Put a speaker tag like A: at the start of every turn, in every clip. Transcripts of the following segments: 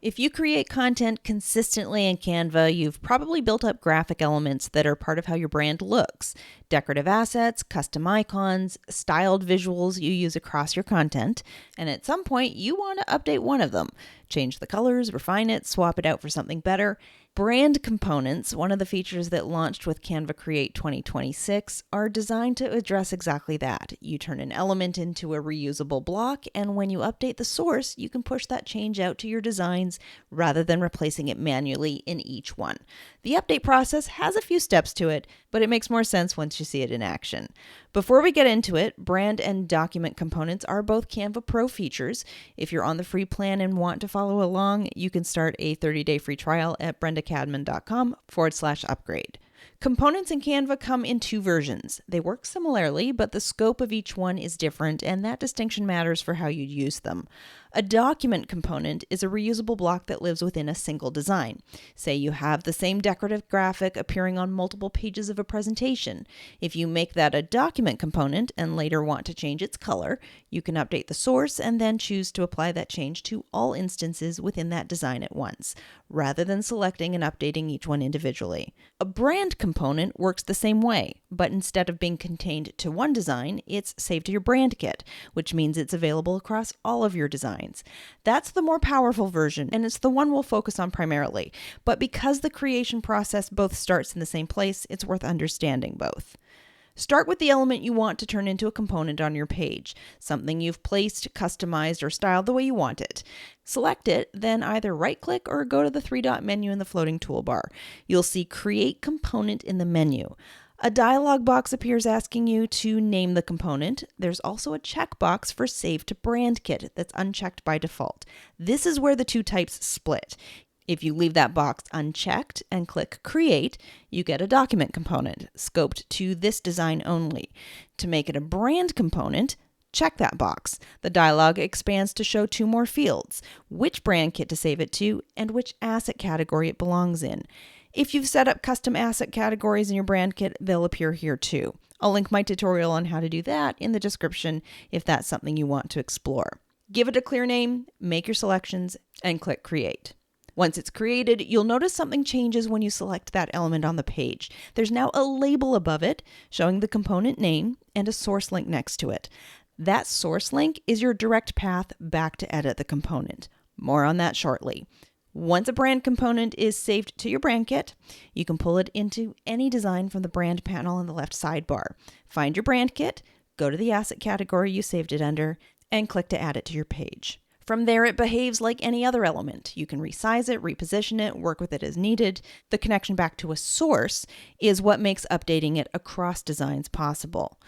A: If you create content consistently in Canva, you've probably built up graphic elements that are part of how your brand looks. Decorative assets, custom icons, styled visuals you use across your content, and at some point you want to update one of them. Change the colors, refine it, swap it out for something better. Brand components, one of the features that launched with Canva Create 2026, are designed to address exactly that. You turn an element into a reusable block, and when you update the source, you can push that change out to your designs rather than replacing it manually in each one. The update process has a few steps to it, but it makes more sense once you see it in action. Before we get into it, brand and document components are both Canva Pro features. If you're on the free plan and want to follow along, you can start a 30-day free trial at brendacadman.com/upgrade. Components in Canva come in two versions. They work similarly, but the scope of each one is different, and that distinction matters for how you use them. A document component is a reusable block that lives within a single design. Say you have the same decorative graphic appearing on multiple pages of a presentation. If you make that a document component and later want to change its color, you can update the source and then choose to apply that change to all instances within that design at once, rather than selecting and updating each one individually. A brand component works the same way, but instead of being contained to one design, it's saved to your brand kit, which means it's available across all of your designs. That's the more powerful version, and it's the one we'll focus on primarily. But because the creation process both starts in the same place, it's worth understanding both. Start with the element you want to turn into a component on your page, something you've placed, customized, or styled the way you want it. Select it, then either right-click or go to the three-dot menu in the floating toolbar. You'll see Create Component in the menu. A dialog box appears asking you to name the component. There's also a checkbox for Save to Brand Kit that's unchecked by default. This is where the two types split. If you leave that box unchecked and click Create, you get a document component, scoped to this design only. To make it a brand component, check that box. The dialog expands to show two more fields, which brand kit to save it to and which asset category it belongs in. If you've set up custom asset categories in your brand kit, they'll appear here too. I'll link my tutorial on how to do that in the description if that's something you want to explore. Give it a clear name, make your selections, and click Create. Once it's created, you'll notice something changes when you select that element on the page. There's now a label above it showing the component name and a source link next to it. That source link is your direct path back to edit the component. More on that shortly. Once a brand component is saved to your brand kit, you can pull it into any design from the brand panel in the left sidebar. Find your brand kit, go to the asset category you saved it under, and click to add it to your page. From there, it behaves like any other element. You can resize it, reposition it, work with it as needed. The connection back to a source is what makes updating it across designs possible.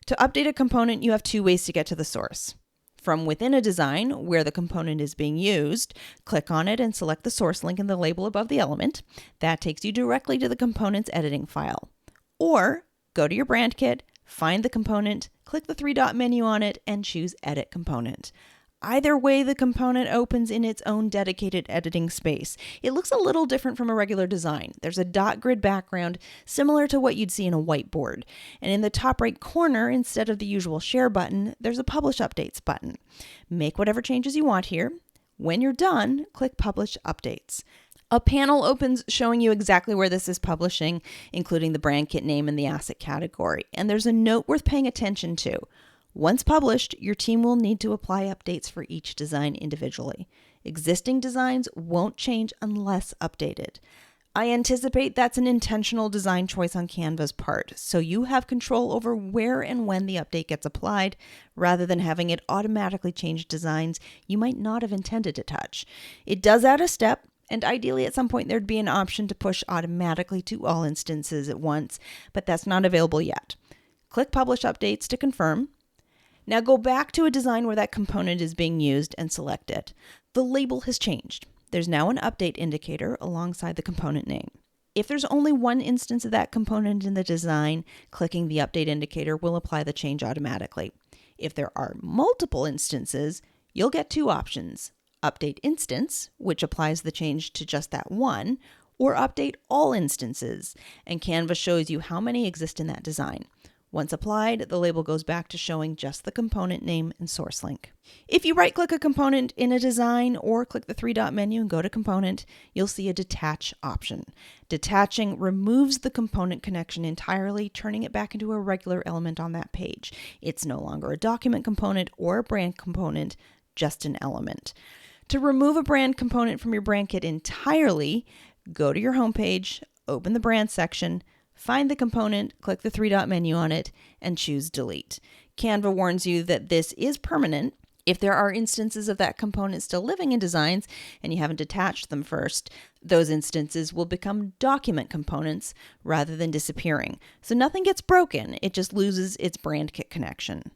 A: To update a component, you have two ways to get to the source. From within a design where the component is being used, click on it and select the source link in the label above the element. That takes you directly to the component's editing file. Or go to your brand kit, find the component, click the three-dot menu on it, and choose Edit Component. Either way, the component opens in its own dedicated editing space. It looks a little different from a regular design. There's a dot grid background similar to what you'd see in a whiteboard. And in the top right corner, instead of the usual share button, there's a publish updates button. Make whatever changes you want here. When you're done, click Publish Updates. A panel opens showing you exactly where this is publishing, including the brand kit name and the asset category. And there's a note worth paying attention to. Once published, your team will need to apply updates for each design individually. Existing designs won't change unless updated. I anticipate that's an intentional design choice on Canva's part, so you have control over where and when the update gets applied, rather than having it automatically change designs you might not have intended to touch. It does add a step, and ideally at some point there'd be an option to push automatically to all instances at once, but that's not available yet. Click Publish Updates to confirm. Now go back to a design where that component is being used and select it. The label has changed. There's now an update indicator alongside the component name. If there's only one instance of that component in the design, clicking the update indicator will apply the change automatically. If there are multiple instances, you'll get two options: Update Instance, which applies the change to just that one, or Update All Instances, and Canva shows you how many exist in that design. Once applied, the label goes back to showing just the component name and source link. If you right-click a component in a design or click the three-dot menu and go to component, you'll see a detach option. Detaching removes the component connection entirely, turning it back into a regular element on that page. It's no longer a document component or a brand component, just an element. To remove a brand component from your brand kit entirely, go to your homepage, open the brand section, find the component, click the three-dot menu on it, and choose delete. Canva warns you that this is permanent. If there are instances of that component still living in designs and you haven't detached them first, those instances will become document components rather than disappearing. So nothing gets broken, it just loses its brand kit connection.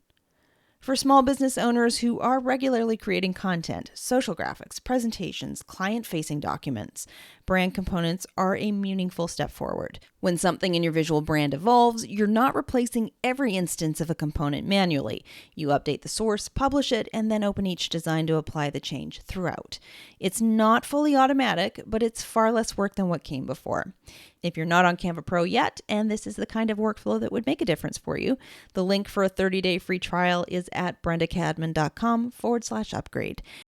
A: For small business owners who are regularly creating content, social graphics, presentations, client-facing documents, brand components are a meaningful step forward. When something in your visual brand evolves, you're not replacing every instance of a component manually. You update the source, publish it, and then open each design to apply the change throughout. It's not fully automatic, but it's far less work than what came before. If you're not on Canva Pro yet, and this is the kind of workflow that would make a difference for you, the link for a 30-day free trial is at brendacadman.com/upgrade.